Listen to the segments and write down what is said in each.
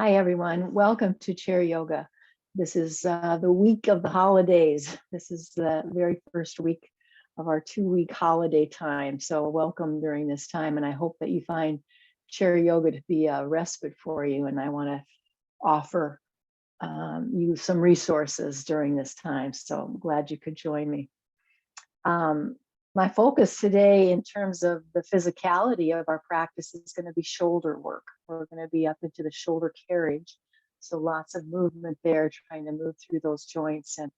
Hi, everyone. Welcome to Chair Yoga. This is the week of the holidays. This is the very first week of our 2-week holiday time. So welcome during this time. And I hope that you find Chair Yoga to be a respite for you. And I want to offer you some resources during this time. So I'm glad you could join me. My focus today in terms of the physicality of our practice is going to be shoulder work. We're going to be up into the shoulder carriage. So lots of movement there, trying to move through those joints and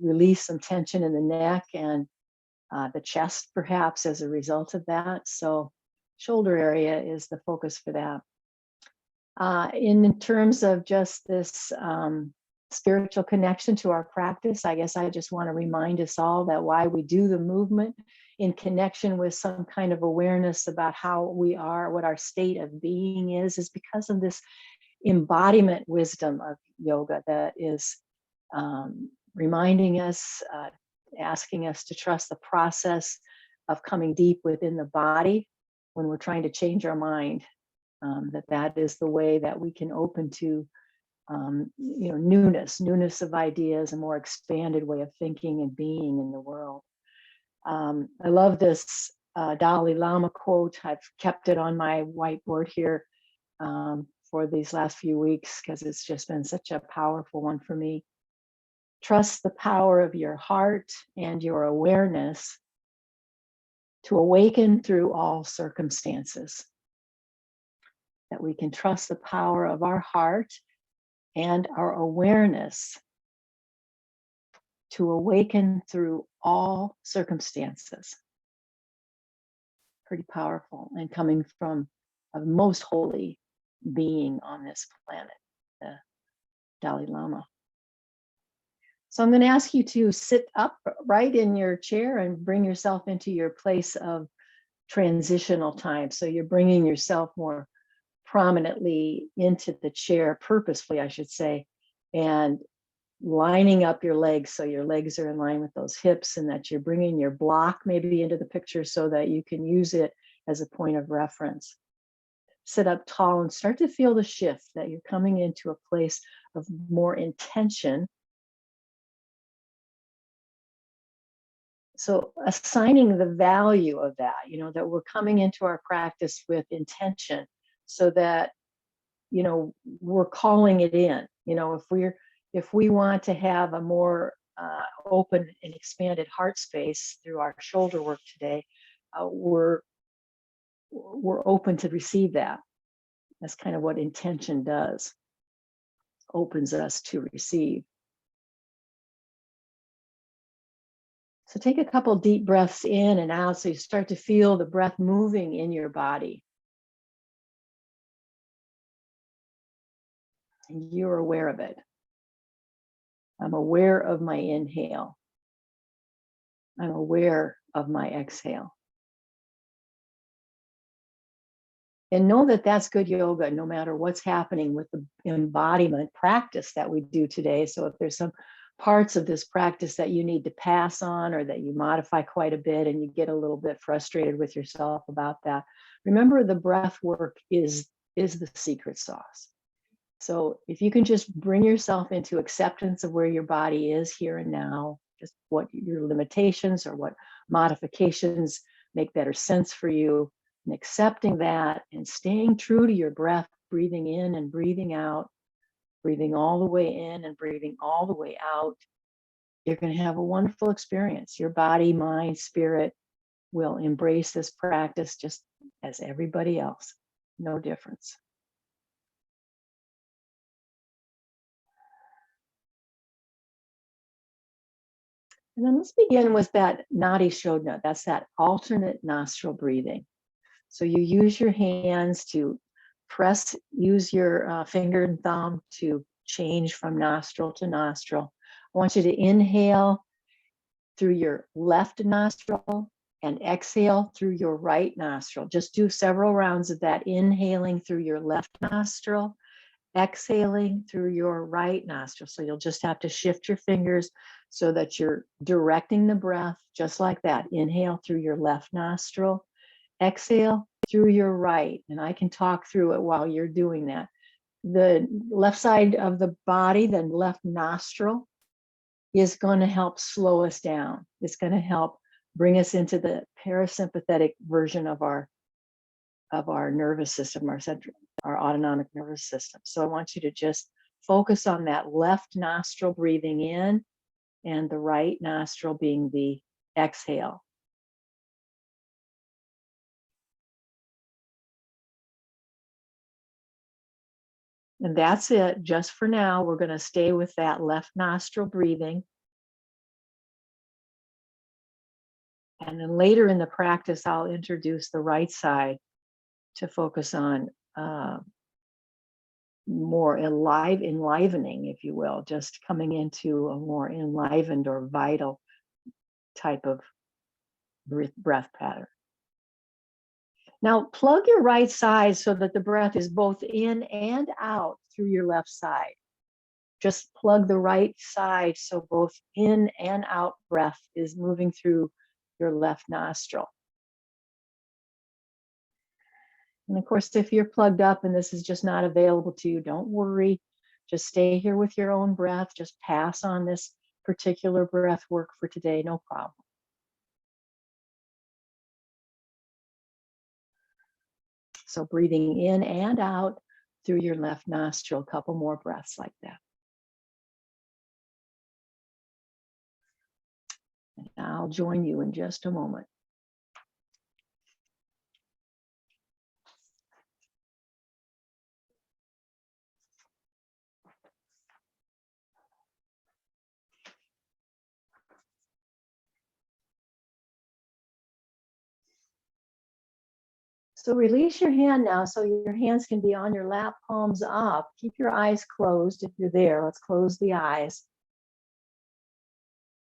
release some tension in the neck and the chest perhaps as a result of that. So shoulder area is the focus for that. In terms of just this spiritual connection to our practice, I guess I just want to remind us all that why we do the movement in connection with some kind of awareness about how we are, what our state of being is because of this embodiment wisdom of yoga that is reminding us, asking us to trust the process of coming deep within the body when we're trying to change our mind, that is the way that we can open to newness of ideas, a more expanded way of thinking and being in the world. I love this Dalai Lama quote. I've kept it on my whiteboard here for these last few weeks because it's just been such a powerful one for me. Trust the power of your heart and your awareness to awaken through all circumstances. That we can trust the power of our heart and our awareness to awaken through all circumstances. Pretty powerful, and coming from a most holy being on this planet, the Dalai Lama. So I'm going to ask you to sit up right in your chair and bring yourself into your place of transitional time. So you're bringing yourself more prominently into the chair, purposefully, I should say, and lining up your legs so your legs are in line with those hips, and that you're bringing your block maybe into the picture so that you can use it as a point of reference. Sit up tall and start to feel the shift, that you're coming into a place of more intention. So assigning the value of that, that we're coming into our practice with intention, so that we're calling it in. If we want to have a more open and expanded heart space through our shoulder work today, we're open to receive that. That's kind of what intention does. Opens us to receive. So take a couple deep breaths in and out so you start to feel the breath moving in your body. And you're aware of it. I'm aware of my inhale. I'm aware of my exhale. And know that that's good yoga, no matter what's happening with the embodiment practice that we do today. So if there's some parts of this practice that you need to pass on, or that you modify quite a bit and you get a little bit frustrated with yourself about that, remember the breath work is the secret sauce. So if you can just bring yourself into acceptance of where your body is here and now, just what your limitations or what modifications make better sense for you, and accepting that and staying true to your breath, breathing in and breathing out, breathing all the way in and breathing all the way out, you're going to have a wonderful experience. Your body, mind, spirit will embrace this practice just as everybody else. No difference. And then let's begin with that Nadi Shodhana. That's that alternate nostril breathing. So you use your hands to use your finger and thumb to change from nostril to nostril. I want you to inhale through your left nostril and exhale through your right nostril. Just do several rounds of that, inhaling through your left nostril, exhaling through your right nostril. So you'll just have to shift your fingers so that you're directing the breath just like that. Inhale through your left nostril, exhale through your right. And I can talk through it while you're doing that. the left side of the body, the left nostril, is going to help slow us down. It's going to help bring us into the parasympathetic version of our nervous system, our autonomic nervous system. So I want you to just focus on that left nostril breathing in and the right nostril being the exhale. And that's it. Just for now, we're going to stay with that left nostril breathing. And then later in the practice, I'll introduce the right side to focus on more enlivening, if you will, just coming into a more enlivened or vital type of breath pattern. Now, plug your right side so that the breath is both in and out through your left side. Just plug the right side so both in and out breath is moving through your left nostril. And of course, if you're plugged up and this is just not available to you, don't worry. Just stay here with your own breath. Just pass on this particular breath work for today, no problem. So breathing in and out through your left nostril, a couple more breaths like that. And I'll join you in just a moment. So release your hand now so your hands can be on your lap, palms up. Keep your eyes closed if you're there. Let's close the eyes.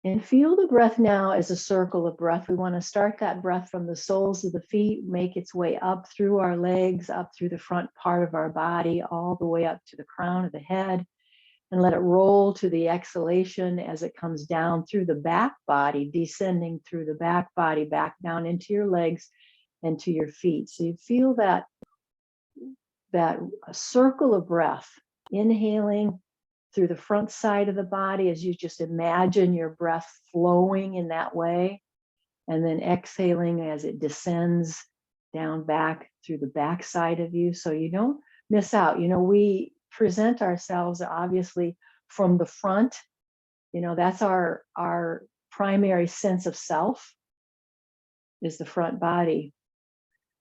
And feel the breath now as a circle of breath. We want to start that breath from the soles of the feet, make its way up through our legs, up through the front part of our body, all the way up to the crown of the head, and let it roll to the exhalation as it comes down through the back body, descending through the back body, back down into your legs and to your feet. So you feel that circle of breath, inhaling through the front side of the body as you just imagine your breath flowing in that way, and then exhaling as it descends down back through the back side of you so you don't miss out. We present ourselves obviously from the front. That's our primary sense of self, is the front body.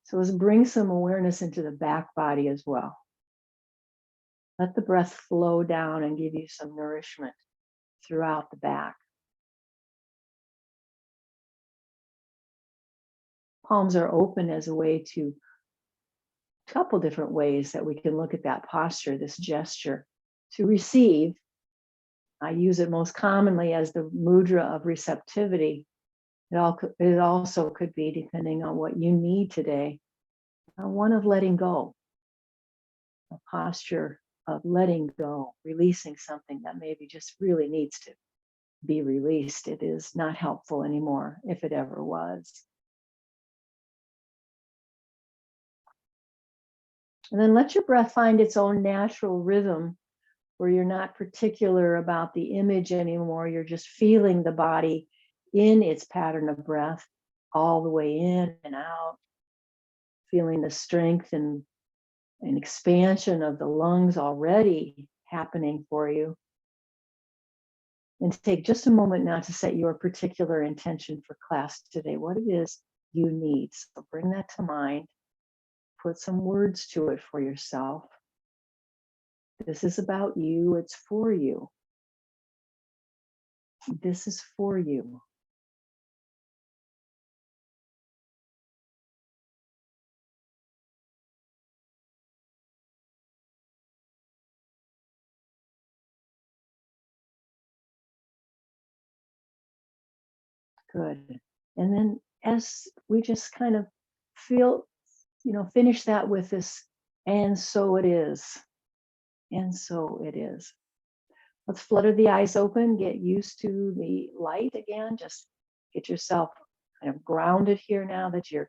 So let's bring some awareness into the back body as well. Let the breath flow down and give you some nourishment throughout the back. Palms are open as a way to, a couple different ways that we can look at that posture, this gesture, to receive. I use it most commonly as the mudra of receptivity. It also could be, depending on what you need today, one of letting go, a posture of letting go, releasing something that maybe just really needs to be released. It is not helpful anymore, if it ever was. And then let your breath find its own natural rhythm, where you're not particular about the image anymore. You're just feeling the body in its pattern of breath, all the way in and out, feeling the strength and expansion of the lungs already happening for you. And take just a moment now to set your particular intention for class today, what it is you need. So bring that to mind, put some words to it for yourself. This is about you, it's for you. This is for you. Good. And then as we just kind of finish that with this, and so it is. And so it is. Let's flutter the eyes open, get used to the light again. Just get yourself kind of grounded here now that your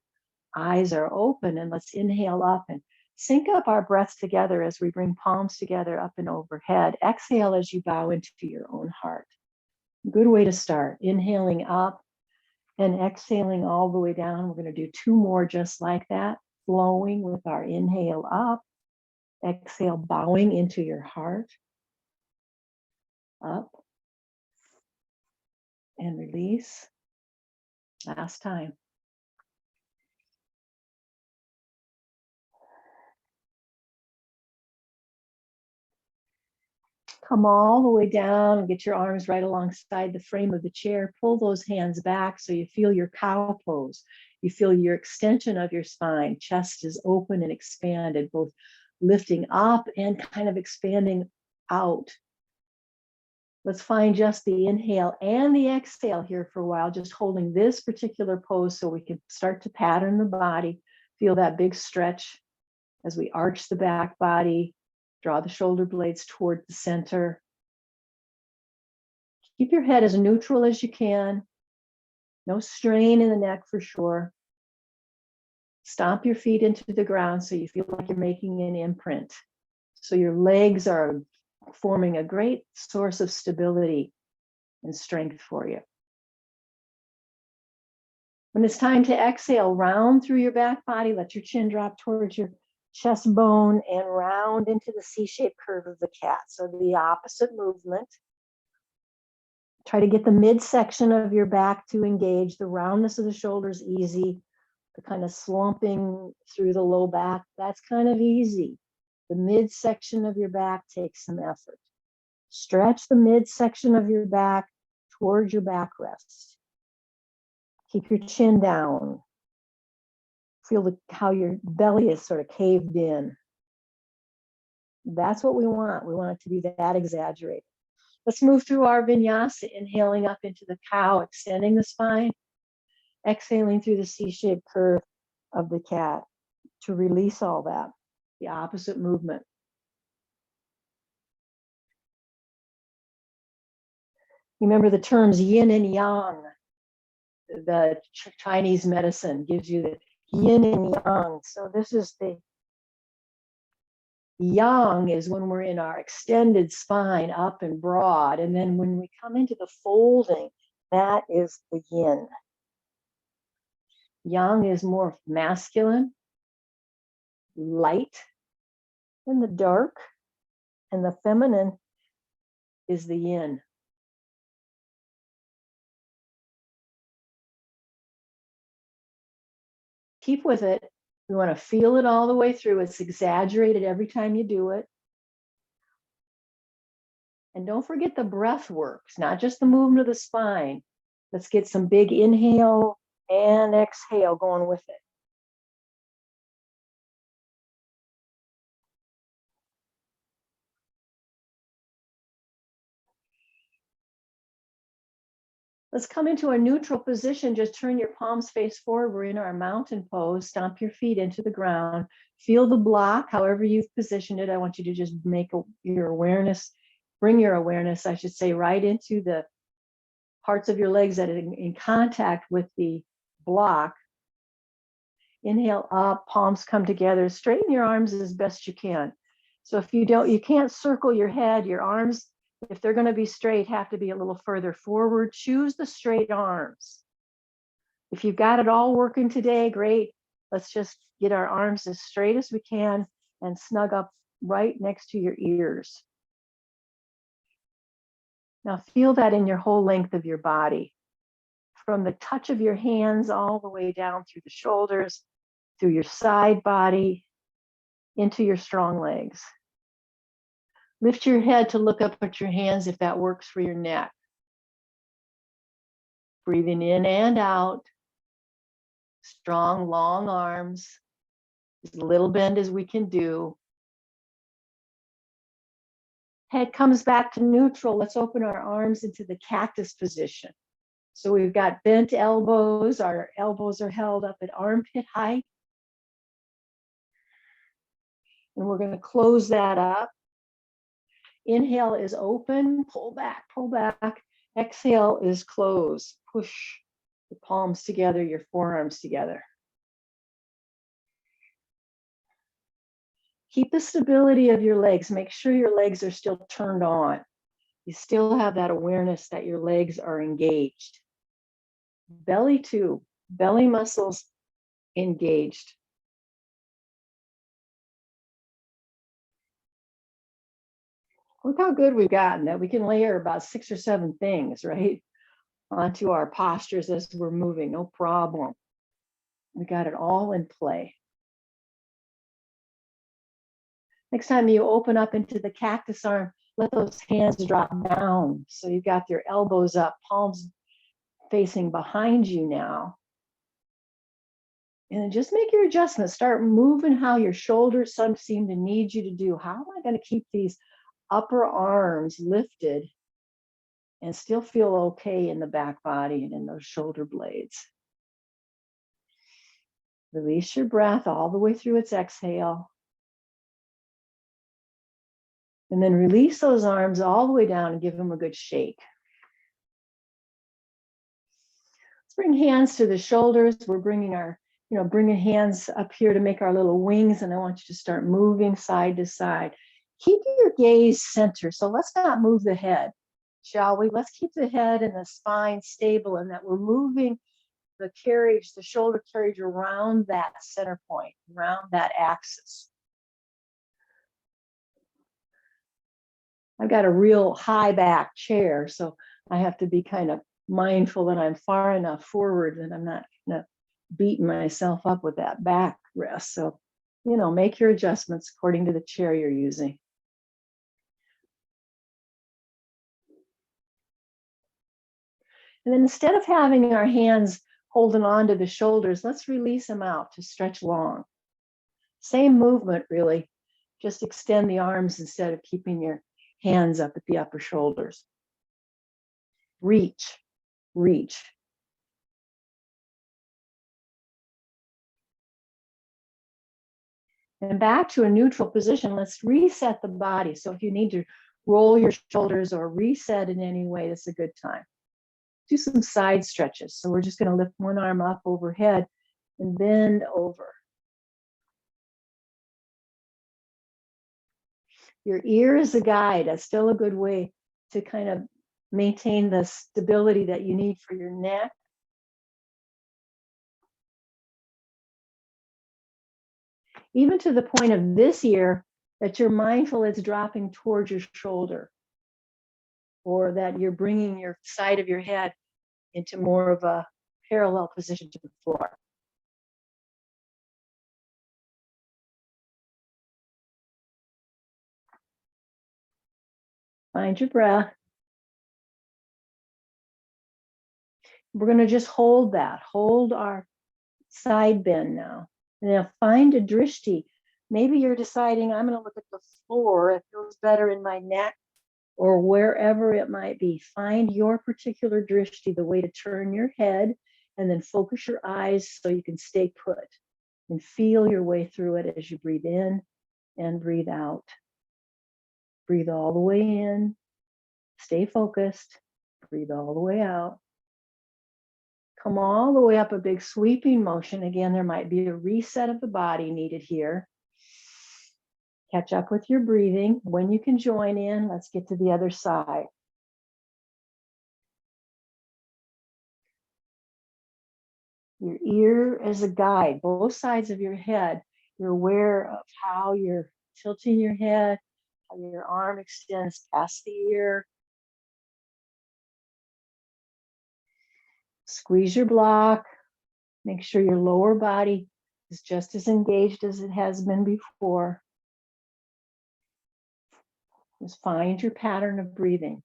eyes are open, and let's inhale up and sync up our breaths together as we bring palms together up and overhead. Exhale as you bow into your own heart. Good way to start. Inhaling up and exhaling all the way down. We're going to do 2 more just like that, flowing with our inhale up. Exhale, bowing into your heart. Up and release. Last time. Come all the way down and get your arms right alongside the frame of the chair. Pull those hands back so you feel your cow pose. You feel your extension of your spine. Chest is open and expanded, both lifting up and kind of expanding out. Let's find just the inhale and the exhale here for a while, just holding this particular pose so we can start to pattern the body. Feel that big stretch as we arch the back body, draw the shoulder blades toward the center. Keep your head as neutral as you can. No strain in the neck for sure. Stomp your feet into the ground so you feel like you're making an imprint. So your legs are forming a great source of stability and strength for you. When it's time to exhale, round through your back body, let your chin drop towards your chest bone and round into the C-shaped curve of the cat. So the opposite movement. Try to get the midsection of your back to engage. The roundness of the shoulders easy. The kind of slumping through the low back, that's kind of easy. The midsection of your back takes some effort. Stretch the midsection of your back towards your backrest. Keep your chin down. Feel how your belly is sort of caved in. That's what we want. We want it to be that exaggerated. Let's move through our vinyasa, inhaling up into the cow, extending the spine, exhaling through the C-shaped curve of the cat to release all that, the opposite movement. Remember the terms yin and yang. The Chinese medicine gives you the yin and yang. So this is the yang is when we're in our extended spine up and broad. And then when we come into the folding, that is the yin. Yang is more masculine, light, and the dark. And the feminine is the yin. Keep with it. We want to feel it all the way through. It's exaggerated every time you do it. And don't forget the breath work. It's not just the movement of the spine. Let's get some big inhale and exhale going with it. Let's come into a neutral position. Just turn your palms face forward. We're in our mountain pose. Stomp your feet into the ground. Feel the block, however you've positioned it. I want you to just make your awareness, bring your awareness, I should say, right into the parts of your legs that are in contact with the block. Inhale up, palms come together. Straighten your arms as best you can. So if you can't circle your head, your arms, if they're going to be straight, have to be a little further forward. Choose the straight arms. If you've got it all working today, great. Let's just get our arms as straight as we can and snug up right next to your ears. Now feel that in your whole length of your body, from the touch of your hands all the way down through the shoulders, through your side body, into your strong legs. Lift your head to look up at your hands if that works for your neck. Breathing in and out. Strong, long arms. As little bend as we can do. Head comes back to neutral. Let's open our arms into the cactus position. So we've got bent elbows. Our elbows are held up at armpit height. And we're going to close that up. Inhale is open, pull back, pull back. Exhale is close. Push the palms together, your forearms together. Keep the stability of your legs. Make sure your legs are still turned on. You still have that awareness that your legs are engaged. Belly too, belly muscles engaged. Look how good we've gotten that we can layer about 6 or 7 things, right, onto our postures as we're moving, no problem. We got it all in play. Next time you open up into the cactus arm, let those hands drop down. So you've got your elbows up, palms facing behind you now. And just make your adjustments. Start moving how your shoulders some seem to need you to do. How am I going to keep these upper arms lifted and still feel okay in the back body and in those shoulder blades? Release your breath all the way through its exhale. And then release those arms all the way down and give them a good shake. Let's bring hands to the shoulders. We're bringing our, bringing hands up here to make our little wings. And I want you to start moving side to side. Keep your gaze center. So let's not move the head, shall we? Let's keep the head and the spine stable, and that we're moving the carriage, the shoulder carriage around that center point, around that axis. I've got a real high back chair, so I have to be kind of mindful that I'm far enough forward that I'm not beating myself up with that back rest. So, make your adjustments according to the chair you're using. And then instead of having our hands holding on to the shoulders, let's release them out to stretch long. Same movement, really. Just extend the arms instead of keeping your hands up at the upper shoulders. Reach, reach. And back to a neutral position, let's reset the body. So if you need to roll your shoulders or reset in any way, that's a good time. Do some side stretches. So we're just going to lift one arm up overhead and bend over. Your ear is a guide. That's still a good way to kind of maintain the stability that you need for your neck. Even to the point of this ear, that you're mindful it's dropping towards your shoulder, or that you're bringing your side of your head into more of a parallel position to the floor. Find your breath. We're going to just hold that. Hold our side bend now. And now find a drishti. Maybe you're deciding, I'm going to look at the floor. It feels better in my neck, or wherever it might be. Find your particular drishti, the way to turn your head, and then focus your eyes so you can stay put and feel your way through it as you breathe in and breathe out. Breathe all the way in. Stay focused. Breathe all the way out. Come all the way up, a big sweeping motion. Again, there might be a reset of the body needed here. Catch up with your breathing. When you can join in, let's get to the other side. Your ear as a guide, both sides of your head. You're aware of how you're tilting your head, how your arm extends past the ear. Squeeze your block. Make sure your lower body is just as engaged as it has been before. Just find your pattern of breathing.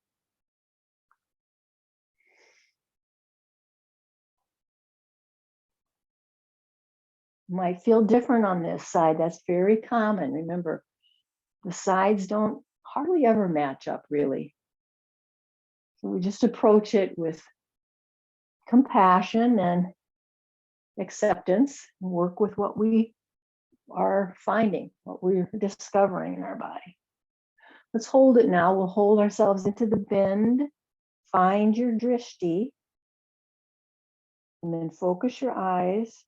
Might feel different on this side. That's very common. Remember, the sides don't hardly ever match up, really. So we just approach it with compassion and acceptance, and work with what we are finding, what we're discovering in our body. Let's hold it now. We'll hold ourselves into the bend. Find your drishti. And then focus your eyes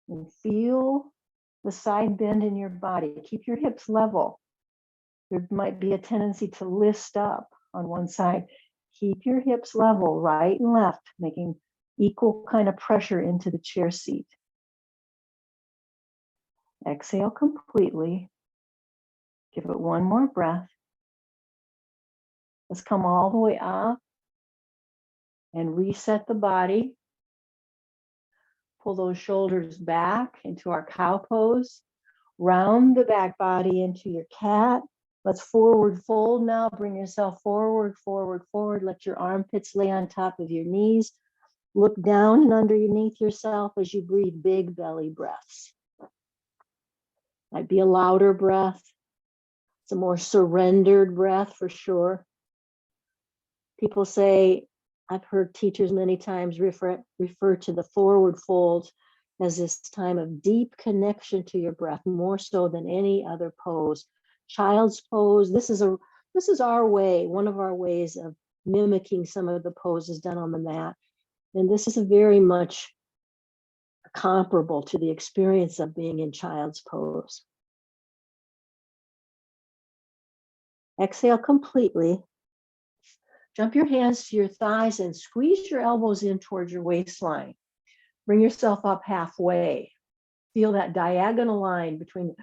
and feel the side bend in your body. Keep your hips level. There might be a tendency to list up on one side. Keep your hips level, right and left, making equal kind of pressure into the chair seat. Exhale completely. Give it one more breath. Let's come all the way up and reset the body. Pull those shoulders back into our cow pose. Round the back body into your cat. Let's forward fold now. Bring yourself forward, forward, forward. Let your armpits lay on top of your knees. Look down and underneath yourself as you breathe big belly breaths. Might be a louder breath. It's a more surrendered breath for sure. People say, I've heard teachers many times refer to the forward fold as this time of deep connection to your breath, more so than any other pose. Child's pose, this is our way, one of our ways of mimicking some of the poses done on the mat. And this is a very much comparable to the experience of being in child's pose. Exhale completely. Jump your hands to your thighs and squeeze your elbows in towards your waistline. Bring yourself up halfway. Feel that diagonal line between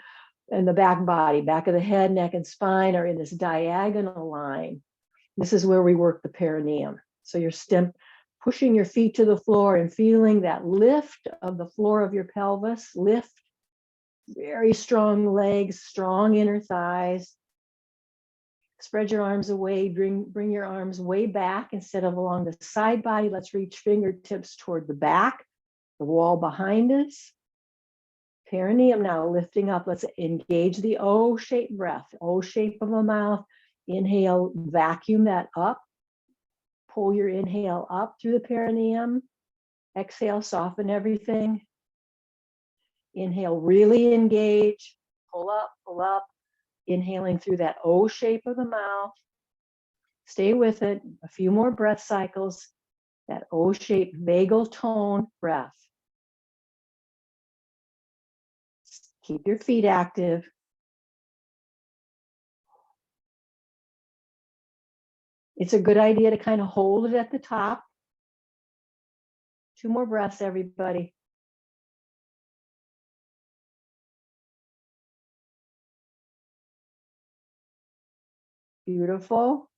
and the back body, back of the head, neck, and spine are in this diagonal line. This is where we work the perineum. So you're pushing your feet to the floor and feeling that lift of the floor of your pelvis, lift, very strong legs, strong inner thighs. Spread your arms away, bring your arms way back instead of along the side body. Let's reach fingertips toward the back, the wall behind us. Perineum now lifting up. Let's engage the O-shaped breath, O shape of a mouth. Inhale, vacuum that up. Pull your inhale up through the perineum. Exhale, soften everything. Inhale, really engage. Pull up, pull up. Inhaling through that O shape of the mouth. Stay with it. A few more breath cycles. That O-shaped vagal tone breath. Keep your feet active. It's a good idea to kind of hold it at the top. 2 more breaths, everybody. Beautiful.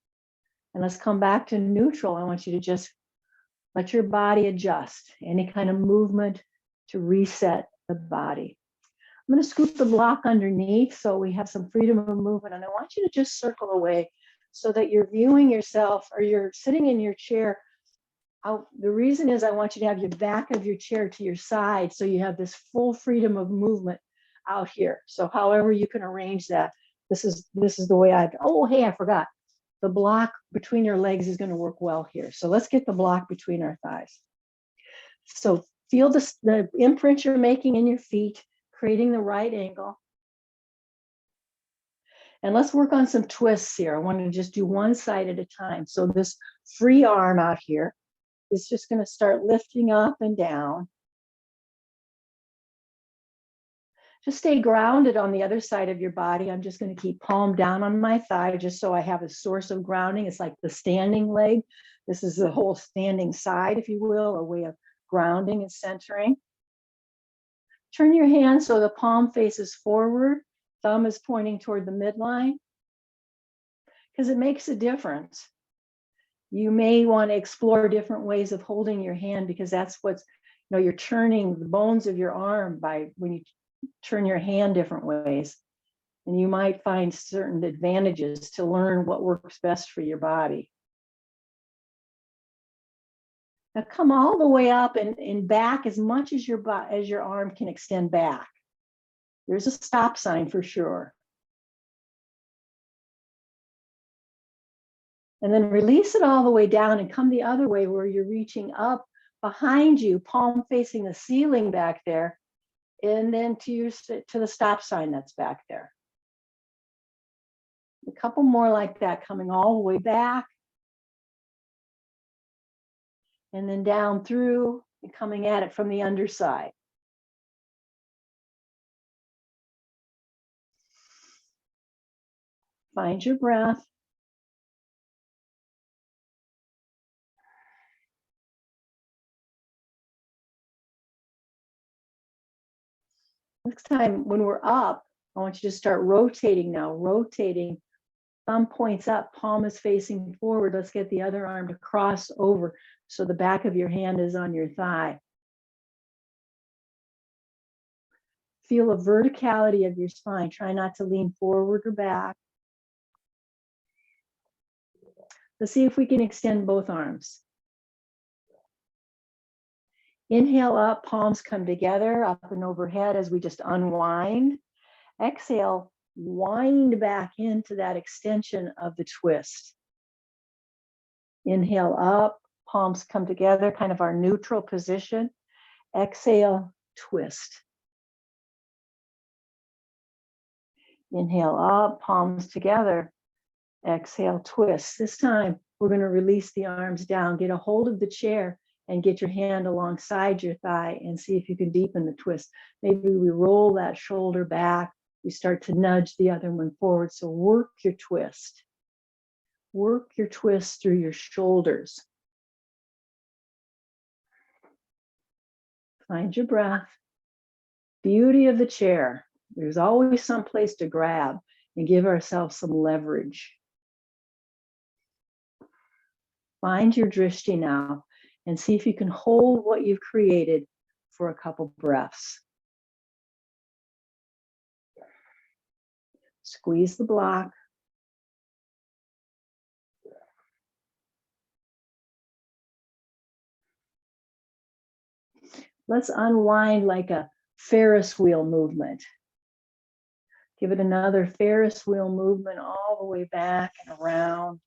And let's come back to neutral. I want you to just let your body adjust. Any kind of movement to reset the body. I'm going to scoop the block underneath so we have some freedom of movement. And I want you to just circle away so that you're viewing yourself or you're sitting in your chair. The reason is I want you to have your back of your chair to your side so you have this full freedom of movement out here. So however you can arrange that, this is the way hey, I forgot. The block between your legs is going to work well here. So let's get the block between our thighs. So feel the imprint you're making in your feet, creating the right angle. And let's work on some twists here. I want to just do one side at a time. So this free arm out here is just going to start lifting up and down. Just stay grounded on the other side of your body. I'm just going to keep palm down on my thigh just so I have a source of grounding. It's like the standing leg. This is the whole standing side, if you will, a way of grounding and centering. Turn your hand so the palm faces forward. Thumb is pointing toward the midline because it makes a difference. You may want to explore different ways of holding your hand because that's what's, you're turning the bones of your arm when you turn your hand different ways. And you might find certain advantages to learn what works best for your body. Now come all the way up and back as much as your arm can extend back. There's a stop sign for sure. And then release it all the way down and come the other way where you're reaching up behind you, palm facing the ceiling back there, and then to the stop sign that's back there. A couple more like that, coming all the way back. And then down through and coming at it from the underside. Find your breath. Next time when we're up, I want you to start rotating now, rotating. Thumb points up, palm is facing forward. Let's get the other arm to cross over so the back of your hand is on your thigh. Feel a verticality of your spine. Try not to lean forward or back. Let's see if we can extend both arms. Inhale up, palms come together, up and overhead as we just unwind. Exhale, wind back into that extension of the twist. Inhale up, palms come together, kind of our neutral position. Exhale, twist. Inhale up, palms together. Exhale, twist. This time, we're going to release the arms down, get a hold of the chair, and get your hand alongside your thigh and see if you can deepen the twist. Maybe we roll that shoulder back. We start to nudge the other one forward. So work your twist. Work your twist through your shoulders. Find your breath. Beauty of the chair. There's always some place to grab and give ourselves some leverage. Find your drishti now and see if you can hold what you've created for a couple breaths. Squeeze the block. Let's unwind like a Ferris wheel movement. Give it another Ferris wheel movement all the way back and around.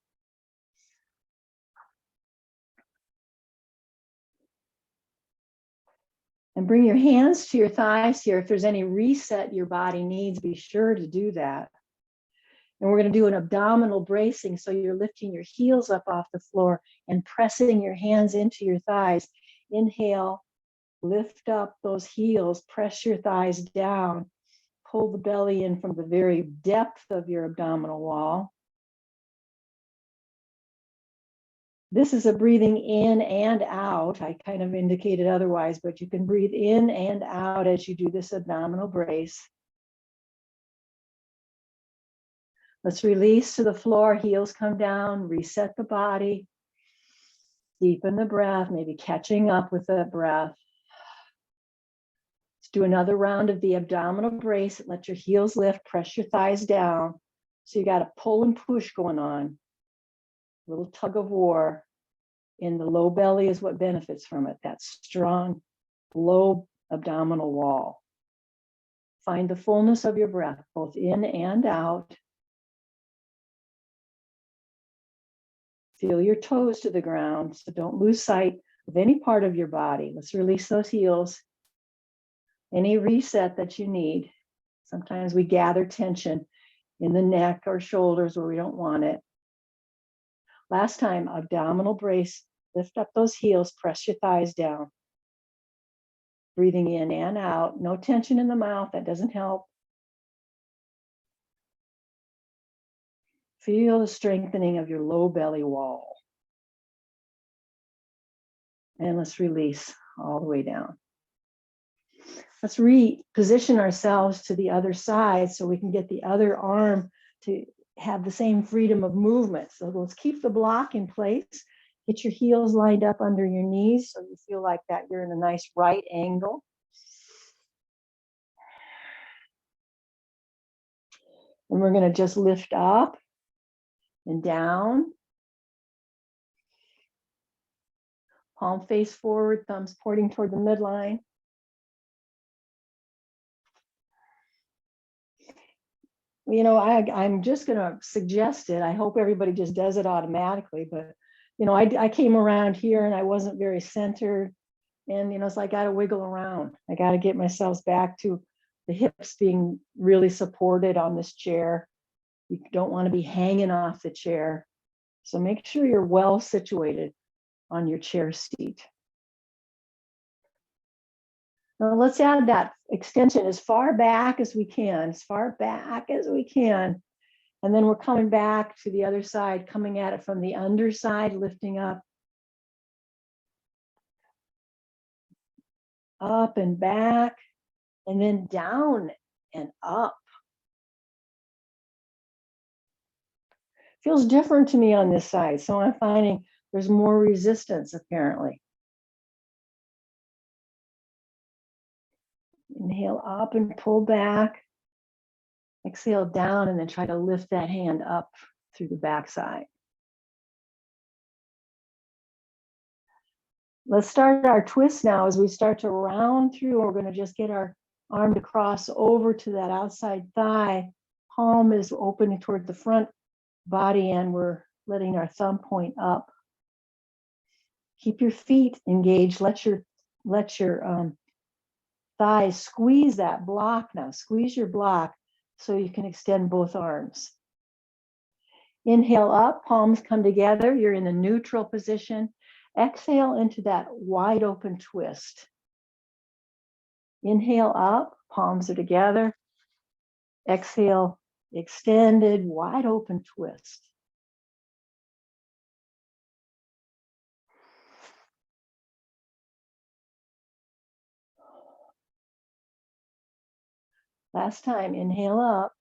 And bring your hands to your thighs here. If there's any reset your body needs, be sure to do that. And we're going to do an abdominal bracing. So you're lifting your heels up off the floor and pressing your hands into your thighs. Inhale, lift up those heels, press your thighs down, pull the belly in from the very depth of your abdominal wall. This is a breathing in and out. I kind of indicated otherwise, but you can breathe in and out as you do this abdominal brace. Let's release to the floor, heels come down, reset the body, deepen the breath, maybe catching up with the breath. Let's do another round of the abdominal brace. Let your heels lift, press your thighs down. So you got a pull and push going on. A little tug of war. In the low belly is what benefits from it, that strong low abdominal wall. Find the fullness of your breath, both in and out. Feel your toes to the ground, so don't lose sight of any part of your body. Let's release those heels. Any reset that you need. Sometimes we gather tension in the neck or shoulders where we don't want it. Last time, abdominal brace, lift up those heels, press your thighs down. Breathing in and out, no tension in the mouth, that doesn't help. Feel the strengthening of your low belly wall. And let's release all the way down. Let's reposition ourselves to the other side so we can get the other arm to have the same freedom of movement. So let's keep the block in place. Get your heels lined up under your knees so you feel like that you're in a nice right angle. And we're going to just lift up and down. Palm face forward, thumbs pointing toward the midline. You know, I'm just going to suggest it. I hope everybody just does it automatically. But, you know, I came around here and I wasn't very centered. And, you know, so I got to wiggle around. I got to get myself back to the hips being really supported on this chair. You don't want to be hanging off the chair. So make sure you're well situated on your chair seat. Now let's add that extension as far back as we can, as far back as we can. And then we're coming back to the other side, coming at it from the underside, lifting up and back, and then down and up. Feels different to me on this side. So I'm finding there's more resistance apparently. Inhale up and pull back. Exhale down and then try to lift that hand up through the backside. Let's start our twist now. As we start to round through, we're going to just get our arm to cross over to that outside thigh. Palm is open toward the front body and we're letting our thumb point up. Keep your feet engaged. Let your thighs squeeze that block now. Squeeze your block so you can extend both arms. Inhale up, palms come together. You're in a neutral position. Exhale into that wide open twist. Inhale up, palms are together. Exhale, extended, wide open twist. Last time, inhale up.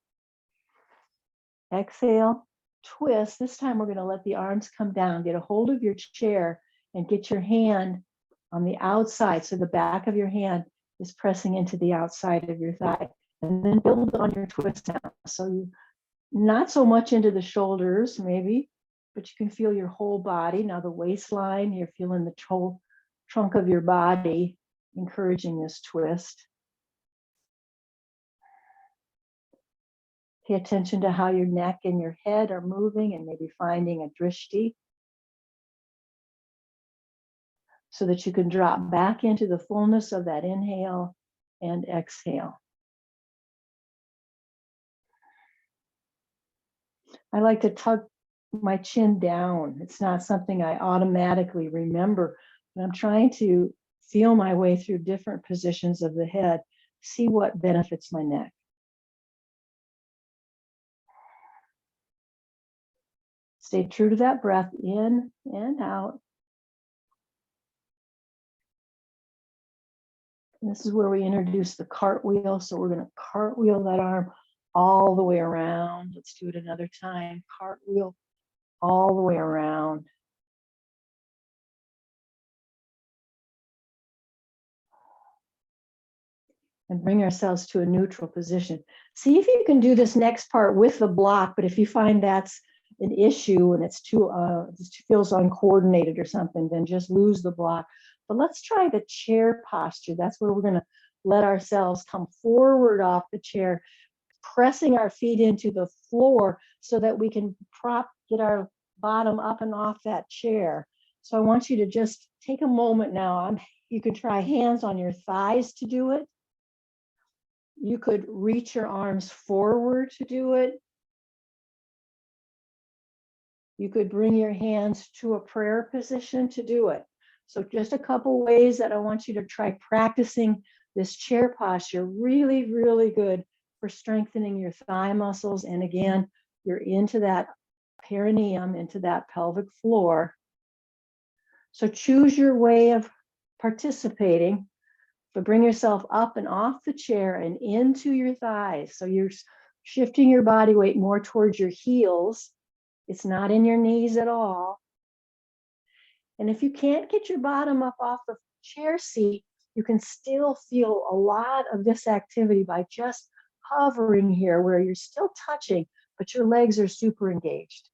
Exhale, twist. This time we're going to let the arms come down. Get a hold of your chair and get your hand on the outside. So the back of your hand is pressing into the outside of your thigh. And then build on your twist now. So you not so much into the shoulders, maybe, but you can feel your whole body. Now the waistline, you're feeling the whole trunk of your body, encouraging this twist. Pay attention to how your neck and your head are moving and maybe finding a drishti so that you can drop back into the fullness of that inhale and exhale. I like to tuck my chin down. It's not something I automatically remember, but I'm trying to feel my way through different positions of the head, see what benefits my neck. Stay true to that breath in and out. And this is where we introduce the cartwheel. So we're going to cartwheel that arm all the way around. Let's do it another time. Cartwheel all the way around. And bring ourselves to a neutral position. See if you can do this next part with the block, but if you find that's an issue and it's too it feels uncoordinated or something, then just lose the block. But let's try the chair posture. That's where we're going to let ourselves come forward off the chair, pressing our feet into the floor so that we can get our bottom up and off that chair. So I want you to just take a moment now. You can try hands on your thighs to do it. You could reach your arms forward to do it. You could bring your hands to a prayer position to do it. So just a couple ways that I want you to try practicing this chair posture. Really, really good for strengthening your thigh muscles. And again, you're into that perineum, into that pelvic floor. So choose your way of participating, but bring yourself up and off the chair and into your thighs. So you're shifting your body weight more towards your heels. It's not in your knees at all. And if you can't get your bottom up off the chair seat, you can still feel a lot of this activity by just hovering here where you're still touching, but your legs are super engaged.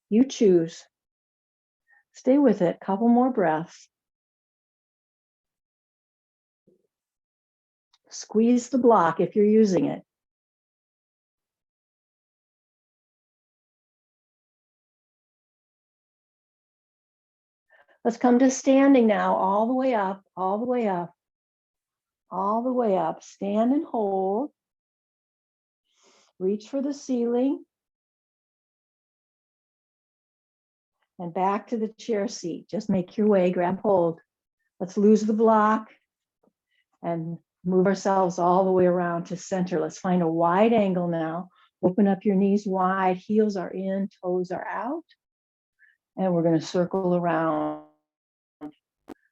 You choose. Stay with it. Couple more breaths. Squeeze the block if you're using it. Let's come to standing now, all the way up, all the way up, all the way up. Stand and hold. Reach for the ceiling. And back to the chair seat. Just make your way, grab hold. Let's lose the block and move ourselves all the way around to center. Let's find a wide angle now Open up your knees wide, heels are in, toes are out. And we're going to circle around.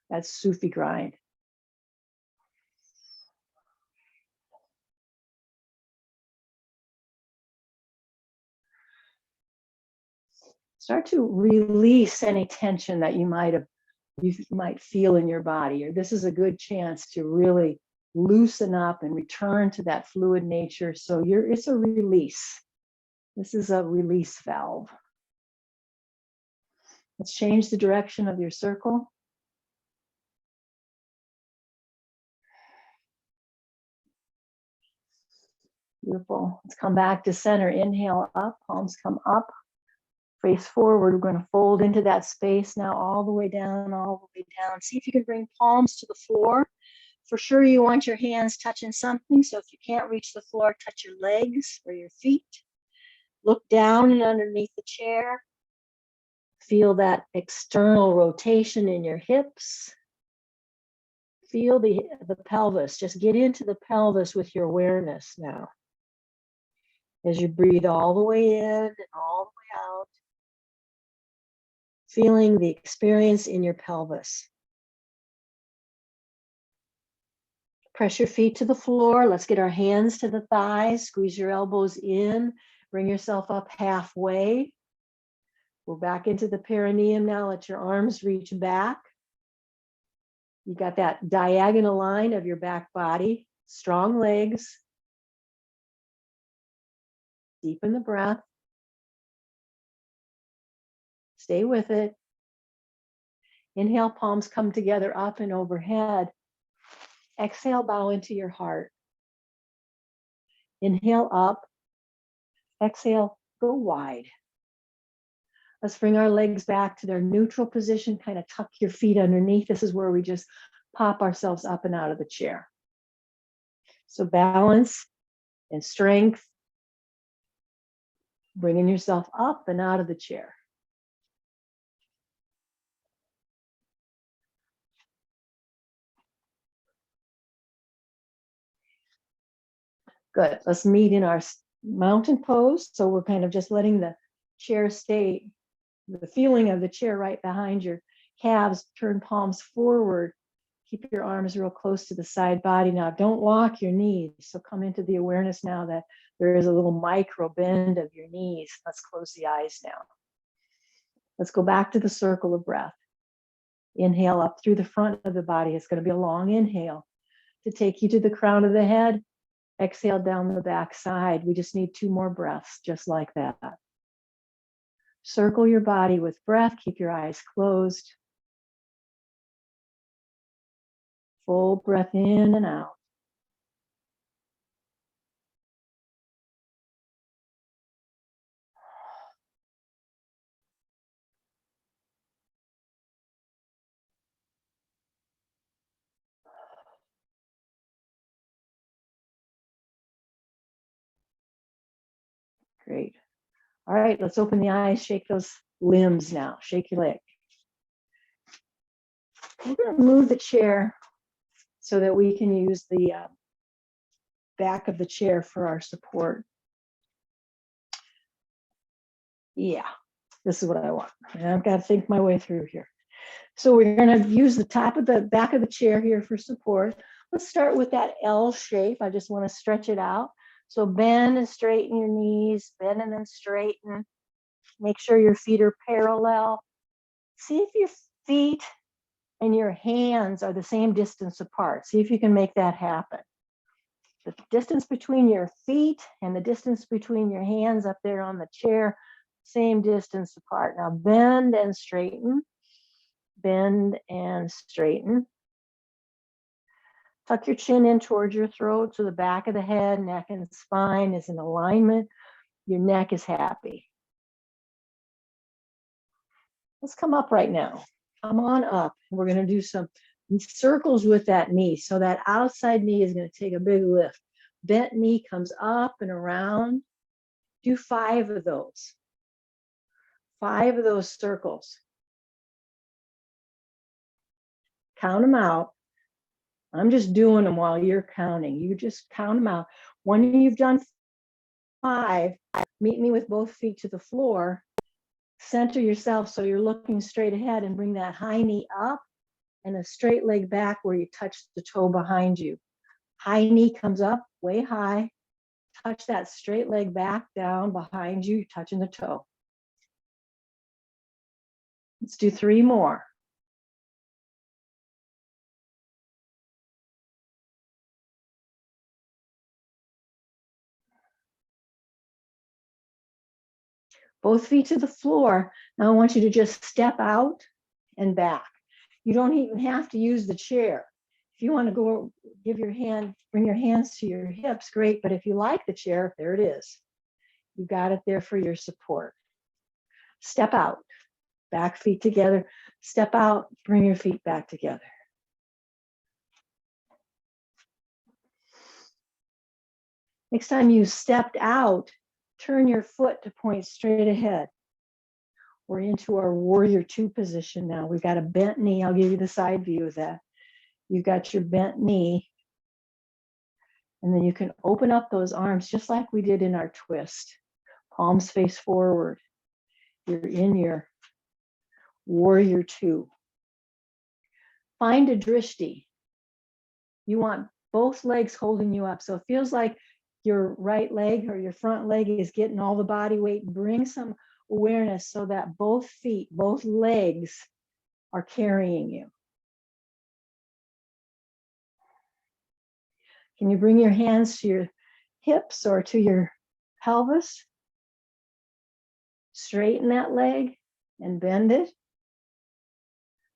That's Sufi grind. Start to release any tension that you might feel in your body. Or this is a good chance to really loosen up and return to that fluid nature. So it's a release. This is a release valve. Let's change the direction of your circle. Beautiful. Let's come back to center. Inhale up, palms come up. Face forward. We're going to fold into that space now, all the way down, all the way down. See if you can bring palms to the floor. For sure, you want your hands touching something. So if you can't reach the floor, touch your legs or your feet. Look down and underneath the chair. Feel that external rotation in your hips. Feel the pelvis. Just get into the pelvis with your awareness now. As you breathe all the way in and all the way out. Feeling the experience in your pelvis. Press your feet to the floor. Let's get our hands to the thighs. Squeeze your elbows in. Bring yourself up halfway. Go back into the perineum now. Let your arms reach back. You got that diagonal line of your back body. Strong legs. Deepen the breath. Stay with it. Inhale, palms come together up and overhead. Exhale, bow into your heart. Inhale up. Exhale, go wide. Let's bring our legs back to their neutral position. Kind of tuck your feet underneath. This is where we just pop ourselves up and out of the chair. So balance and strength. Bringing yourself up and out of the chair. Good. Let's meet in our mountain pose. So we're kind of just letting the chair stay, the feeling of the chair right behind your calves. Turn palms forward. Keep your arms real close to the side body. Now, don't lock your knees. So come into the awareness now that there is a little micro bend of your knees. Let's close the eyes now. Let's go back to the circle of breath. Inhale up through the front of the body. It's going to be a long inhale to take you to the crown of the head. Exhale down the back side. We just need 2 more breaths, just like that. Circle your body with breath. Keep your eyes closed. Full breath in and out. Great. All right, let's open the eyes, shake those limbs now. Shake your leg. We're going to move the chair so that we can use the back of the chair for our support. Yeah, this is what I want. And I've got to think my way through here. So we're going to use the top of the back of the chair here for support. Let's start with that L shape. I just want to stretch it out. So bend and straighten your knees, bend and then straighten. Make sure your feet are parallel. See if your feet and your hands are the same distance apart. See if you can make that happen. The distance between your feet and the distance between your hands up there on the chair, same distance apart. Now bend and straighten. Bend and straighten. Tuck your chin in towards your throat so the back of the head, neck, and spine is in alignment. Your neck is happy. Let's come up right now. Come on up. We're going to do some circles with that knee. So that outside knee is going to take a big lift. Bent knee comes up and around. Do 5 of those. 5 of those circles. Count them out. I'm just doing them while you're counting. You just count them out. When you've done 5, meet me with both feet to the floor. Center yourself so you're looking straight ahead and bring that high knee up and a straight leg back where you touch the toe behind you. High knee comes up way high. Touch that straight leg back down behind you, touching the toe. Let's do 3 more. Both feet to the floor. Now I want you to just step out and back. You don't even have to use the chair. If you want to go bring your hands to your hips, great. But if you like the chair, there it is. You got it there for your support. Step out, back feet together. Step out, bring your feet back together. Next time you stepped out, turn your foot to point straight ahead. We're into our warrior 2 position now. We've got a bent knee. I'll give you the side view of that. You've got your bent knee. And then you can open up those arms just like we did in our twist. Palms face forward. You're in your warrior 2. Find a drishti. You want both legs holding you up. So it feels like your right leg or your front leg is getting all the body weight. Bring some awareness so that both feet, both legs are carrying you. Can you bring your hands to your hips or to your pelvis? Straighten that leg and bend it.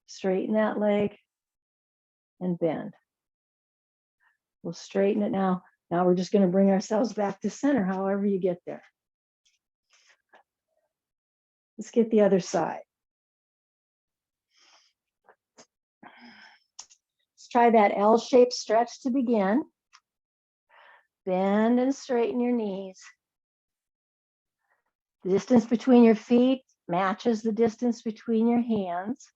Straighten that leg and bend. We'll straighten it now. Now we're just going to bring ourselves back to center, however you get there. Let's get the other side. Let's try that L-shaped stretch to begin. Bend and straighten your knees. The distance between your feet matches the distance between your hands.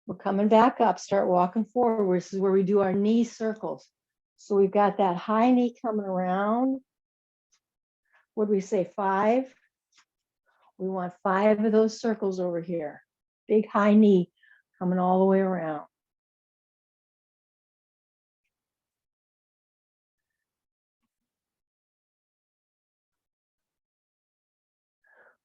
We're coming back up, start walking forward. This is where we do our knee circles. So we've got that high knee coming around. What do we say, 5? We want 5 of those circles over here. Big high knee coming all the way around.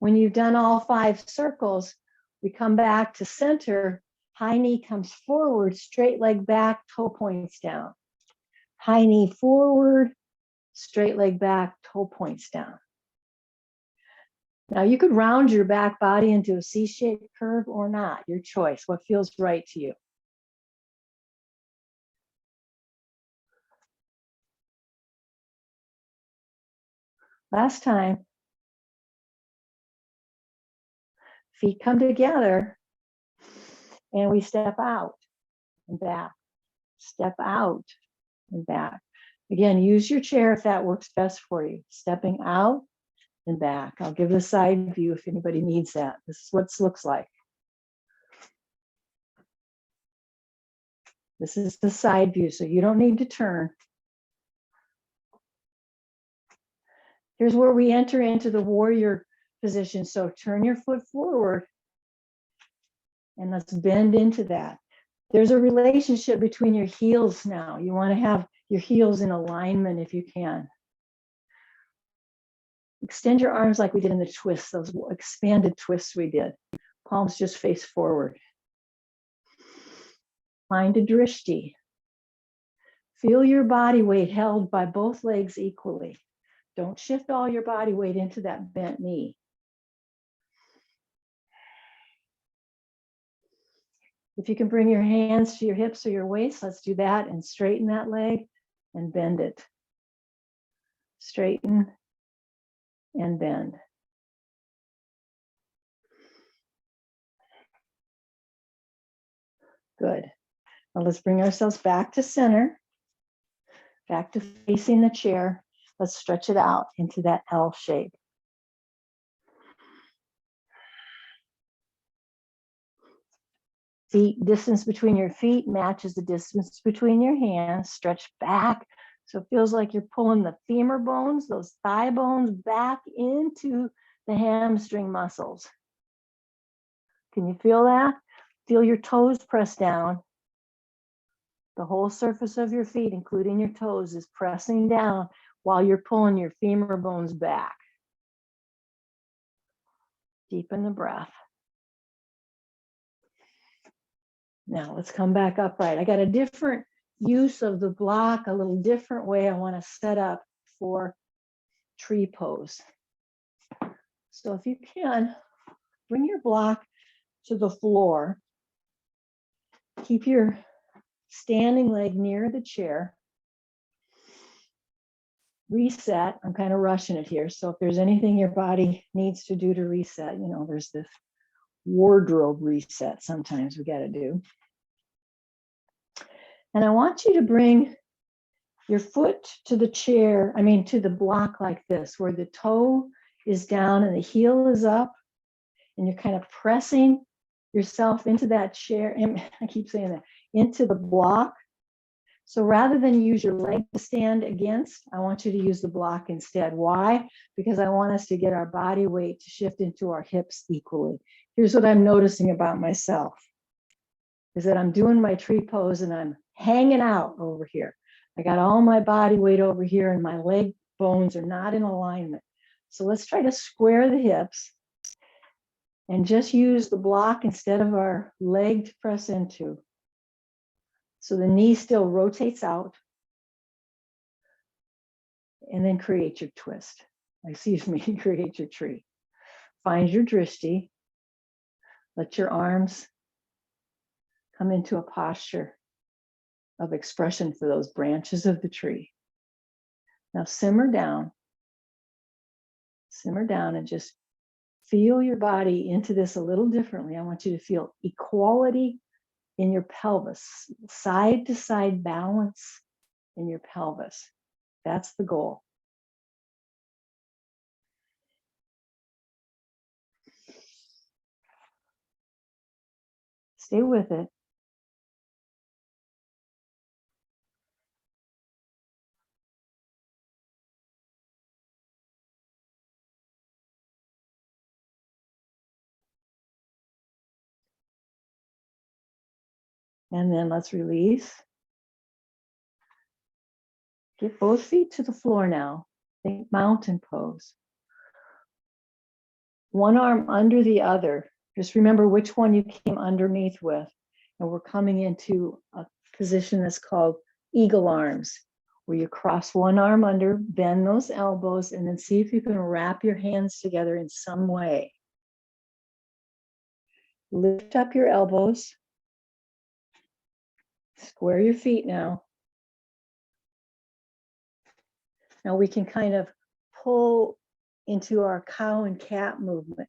When you've done all 5 circles, we come back to center. High knee comes forward, straight leg back, toe points down. High knee forward, straight leg back, toe points down. Now you could round your back body into a C-shaped curve or not, your choice, what feels right to you. Last time, feet come together and we step out and back, step out and back. Again, use your chair if that works best for you. Stepping out and back. I'll give the side view if anybody needs that. This is what it looks like. This is the side view, so you don't need to turn. Here's where we enter into the warrior position. So turn your foot forward and let's bend into that. There's a relationship between your heels now. You want to have your heels in alignment if you can. Extend your arms like we did in the twists, those expanded twists we did. Palms just face forward. Find a drishti. Feel your body weight held by both legs equally. Don't shift all your body weight into that bent knee. If you can bring your hands to your hips or your waist, let's do that and straighten that leg and bend it. Straighten and bend. Good. Now let's bring ourselves back to center, back to facing the chair. Let's stretch it out into that L shape. Distance between your feet matches the distance between your hands. Stretch back. So it feels like you're pulling the femur bones, those thigh bones, back into the hamstring muscles. Can you feel that? Feel your toes press down. The whole surface of your feet, including your toes, is pressing down while you're pulling your femur bones back. Deepen the breath. Now let's come back upright. I got a different use of the block, a little different way I want to set up for tree pose. So if you can, bring your block to the floor. Keep your standing leg near the chair. Reset. I'm kind of rushing it here. So if there's anything your body needs to do to reset, you know, there's this wardrobe reset sometimes we got to do. And I want you to bring your foot to the chair, to the block like this, where the toe is down and the heel is up, and you're kind of pressing yourself into that chair. And I keep saying that, into the block. So rather than use your leg to stand against, I want you to use the block instead. Why? Because I want us to get our body weight to shift into our hips equally. Here's what I'm noticing about myself, is that I'm doing my tree pose and I'm hanging out over here. I got all my body weight over here and my leg bones are not in alignment. So let's try to square the hips and just use the block instead of our leg to press into. So the knee still rotates out, and then create your twist. Create your tree. Find your drishti. Let your arms come into a posture of expression for those branches of the tree. Now simmer down and just feel your body into this a little differently. I want you to feel equality in your pelvis, side to side balance in your pelvis. That's the goal. Stay with it. And then let's release. Get both feet to the floor now. Think mountain pose. One arm under the other. Just remember which one you came underneath with. And we're coming into a position that's called eagle arms, where you cross one arm under, bend those elbows, and then see if you can wrap your hands together in some way. Lift up your elbows. Square your feet now. Now we can kind of pull into our cow and cat movement.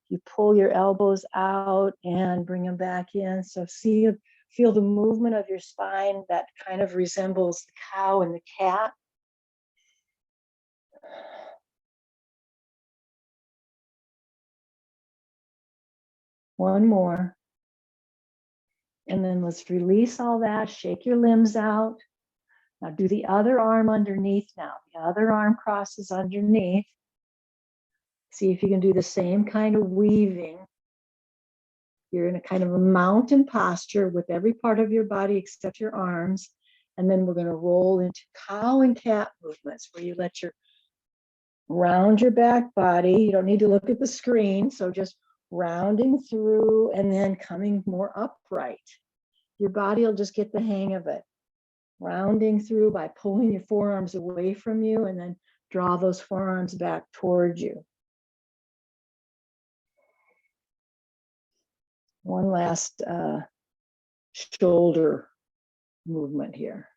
You pull your elbows out and bring them back in. So feel the movement of your spine that kind of resembles the cow and the cat. One more. And then let's release all that, shake your limbs out. Now do the other arm underneath now. The other arm crosses underneath. See if you can do the same kind of weaving. You're in a kind of a mountain posture with every part of your body except your arms. And then we're going to roll into cow and cat movements, where you let your round your back body. You don't need to look at the screen. So just rounding through and then coming more upright. Your body will just get the hang of it. Rounding through by pulling your forearms away from you and then draw those forearms back toward you. One last shoulder movement here.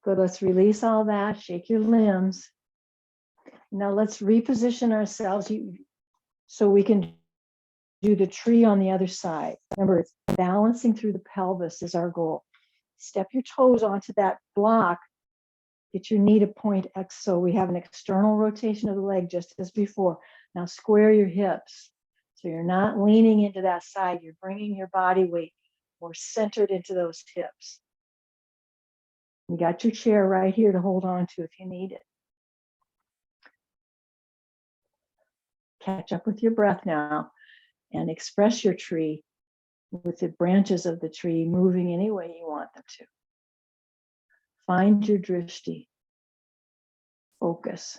Good, let's release all that, shake your limbs. Now let's reposition ourselves so we can do the tree on the other side. Remember, it's balancing through the pelvis is our goal. Step your toes onto that block. Get your knee to point X so we have an external rotation of the leg just as before. Now square your hips. So you're not leaning into that side. You're bringing your body weight more centered into those hips. You got your chair right here to hold on to if you need it. Catch up with your breath now and express your tree with the branches of the tree moving any way you want them to. Find your drishti. Focus.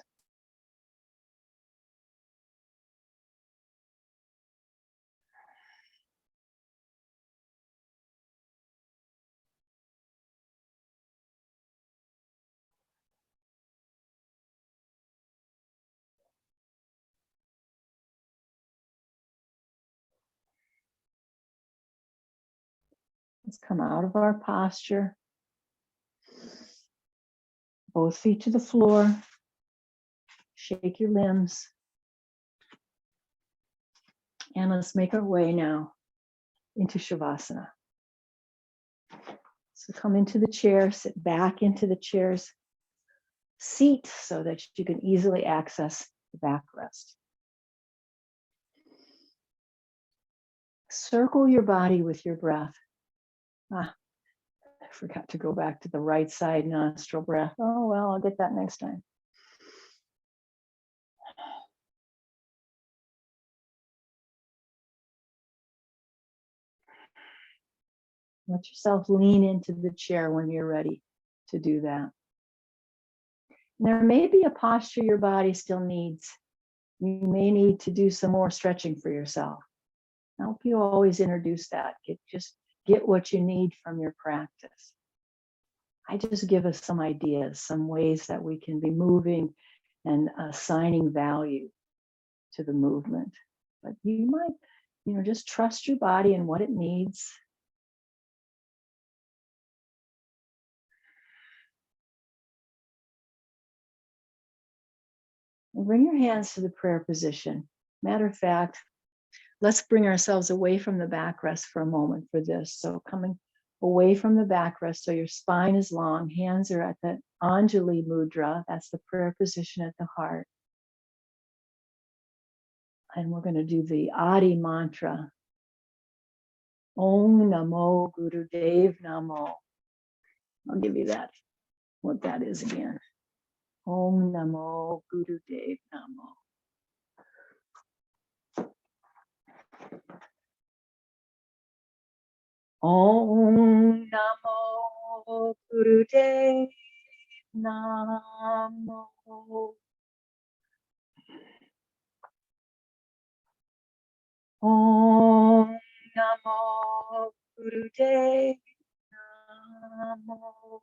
Let's come out of our posture. Both feet to the floor. Shake your limbs. And let's make our way now into Shavasana. So come into the chair, sit back into the chair's seat so that you can easily access the backrest. Circle your body with your breath. I forgot to go back to the right side nostril breath. Oh, well, I'll get that next time. Let yourself lean into the chair when you're ready to do that. There may be a posture your body still needs. You may need to do some more stretching for yourself. I hope you always introduce that. Just get what you need from your practice. I just give us some ideas, some ways that we can be moving and assigning value to the movement. But you might, just trust your body and what it needs. And bring your hands to the prayer position. Matter of fact, let's bring ourselves away from the backrest for a moment for this. So coming away from the backrest, so your spine is long, hands are at the Anjali Mudra, that's the prayer position at the heart. And we're going to do the Adi mantra. Om Namo Guru Dev Namo. I'll give you that, what that is again. Om Namo Guru Dev Namo. Om Namo Guru Dev Namo. Om Namo Guru Dev Namo.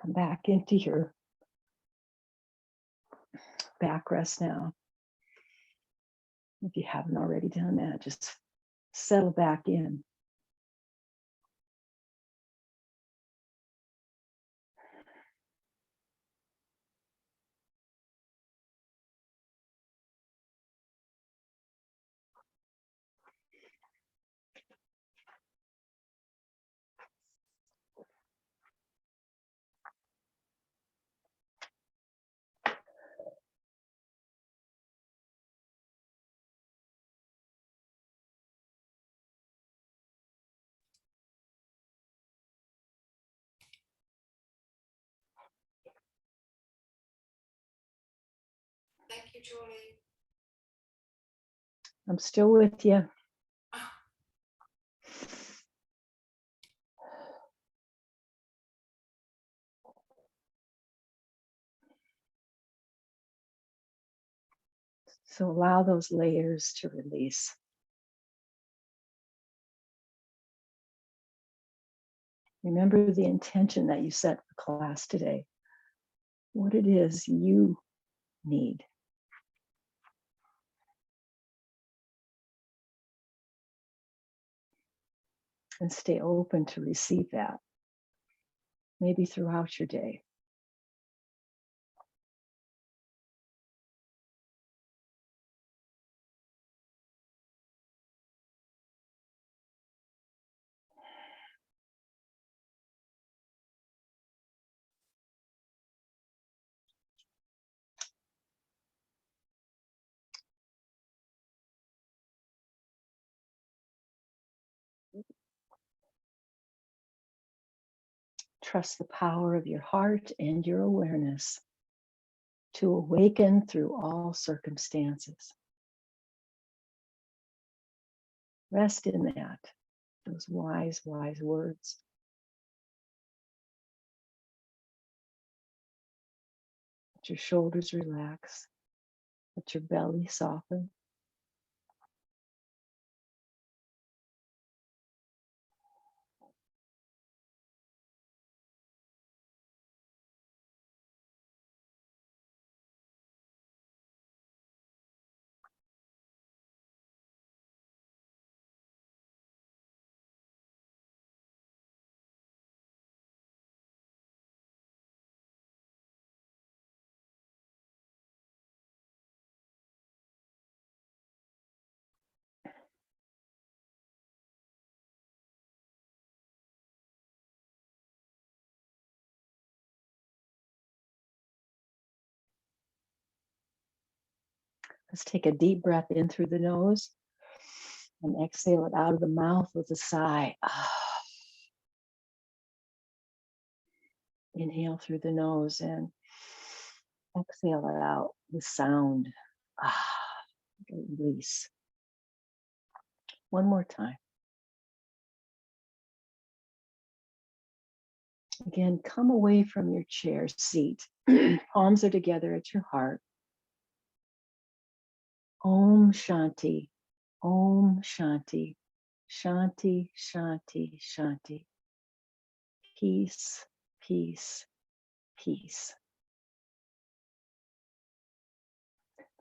Come back into your backrest now. If you haven't already done that, just settle back in. Thank you, Julie. I'm still with you. So allow those layers to release. Remember the intention that you set for class today. What it is you need. And stay open to receive that. Maybe throughout your day. Trust the power of your heart and your awareness to awaken through all circumstances. Rest in that, those wise, wise words. Let your shoulders relax. Let your belly soften. Let's take a deep breath in through the nose and exhale it out of the mouth with a sigh. Inhale through the nose and exhale it out with sound. Release. One more time. Again, come away from your chair seat. Palms are together at your heart. Om Shanti. Om Shanti. Shanti, Shanti, Shanti. Peace, peace, peace.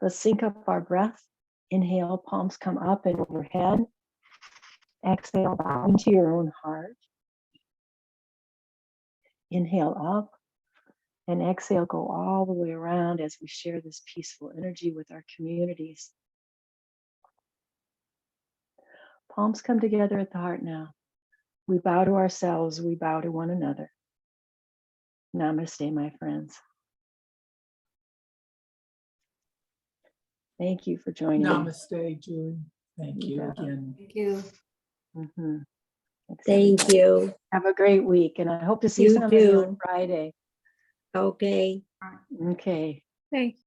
Let's sync up our breath. Inhale, palms come up and overhead. Exhale, bow into your own heart. Inhale up and exhale, go all the way around as we share this peaceful energy with our communities. Palms come together at the heart now. We bow to ourselves, we bow to one another. Namaste, my friends. Thank you for joining me. Namaste, Julie. Thank you again. Thank you. Mm-hmm. Thank everybody. you. Have a great week, and I hope to see You some of you on too. Friday. Okay. Okay. Hey.